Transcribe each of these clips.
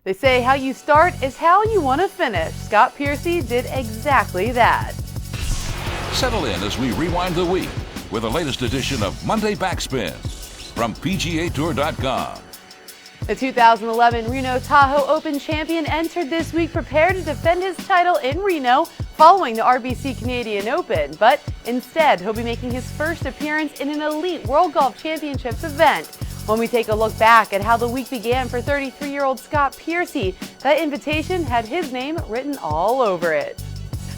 They say how you start is how you want to finish. Scott Piercy did exactly that. Settle in as we rewind the week with the latest edition of Monday Backspin from PGA TOUR.com. The 2011 Reno Tahoe Open champion entered this week prepared to defend his title in Reno following the RBC Canadian Open, but instead he'll be making his first appearance in an elite World Golf Championships event. When we take a look back at how the week began for 33-year-old Scott Piercy, that invitation had his name written all over it.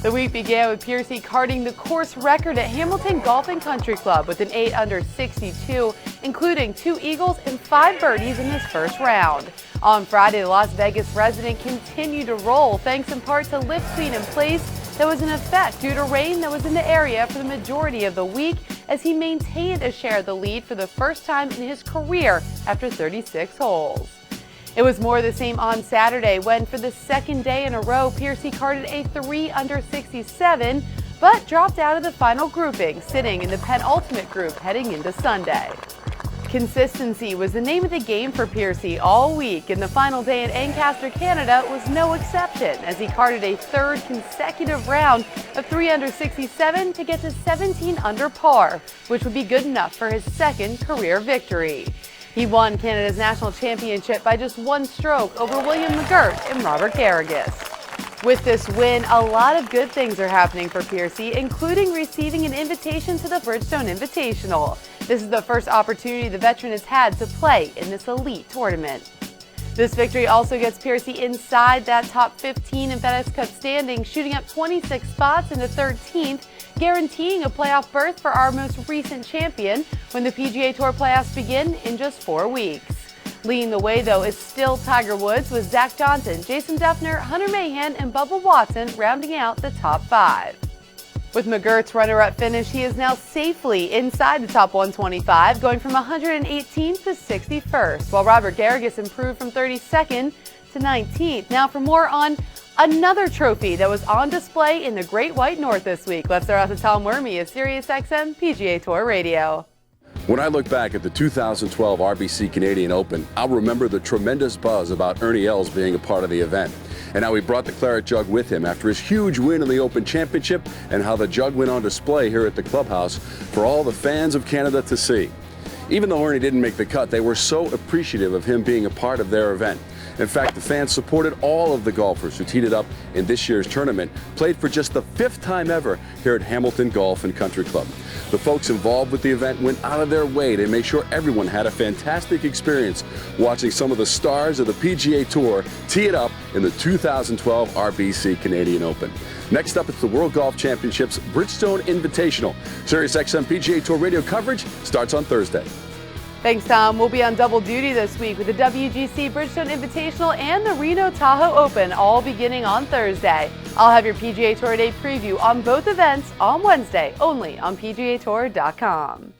The week began with Piercy carding the course record at Hamilton Golf and Country Club with an 8 under 62, including 2 eagles and 5 birdies in his first round. On Friday, the Las Vegas resident continued to roll thanks in part to lift speed in place that was in effect due to rain that was in the area for the majority of the week, as he maintained a share of the lead for the first time in his career after 36 holes. It was more of the same on Saturday when, for the second day in a row, Piercy carded a 3 under 67, but dropped out of the final grouping, sitting in the penultimate group heading into Sunday. Consistency was the name of the game for Piercy all week, and the final day in Ancaster, Canada was no exception, as he carded a 3rd consecutive round of 3 under 67 to get to 17 under par, which would be good enough for his 2nd career victory. He won Canada's national championship by just 1 stroke over William McGirt and Robert Garrigus. With this win, a lot of good things are happening for Piercy, including receiving an invitation to the Bridgestone Invitational. This is the first opportunity the veteran has had to play in this elite tournament. This victory also gets Piercy inside that top 15 in FedEx Cup standing, shooting up 26 spots into 13th, guaranteeing a playoff berth for our most recent champion when the PGA Tour playoffs begin in just 4 weeks. Leading the way, though, is still Tiger Woods, with Zach Johnson, Jason Duffner, Hunter Mahan, and Bubba Watson rounding out the top 5. With McGirt's runner-up finish, he is now safely inside the top 125, going from 118th to 61st, while Robert Garrigus improved from 32nd to 19th. Now for more on another trophy that was on display in the Great White North this week, let's start out with Tom Wormy of SiriusXM PGA Tour Radio. When I look back at the 2012 RBC Canadian Open, I'll remember the tremendous buzz about Ernie Els being a part of the event, and how he brought the claret jug with him after his huge win in the Open Championship, and how the jug went on display here at the clubhouse for all the fans of Canada to see. Even though Ernie didn't make the cut, they were so appreciative of him being a part of their event. In fact, the fans supported all of the golfers who teed it up in this year's tournament, played for just the 5th time ever here at Hamilton Golf and Country Club. The folks involved with the event went out of their way to make sure everyone had a fantastic experience watching some of the stars of the PGA Tour tee it up in the 2012 RBC Canadian Open. Next up, it's the World Golf Championships Bridgestone Invitational. SiriusXM PGA Tour radio coverage starts on Thursday. Thanks, Tom. We'll be on double duty this week with the WGC Bridgestone Invitational and the Reno Tahoe Open, all beginning on Thursday. I'll have your PGA Tour Day preview on both events on Wednesday, only on PGA Tour.com.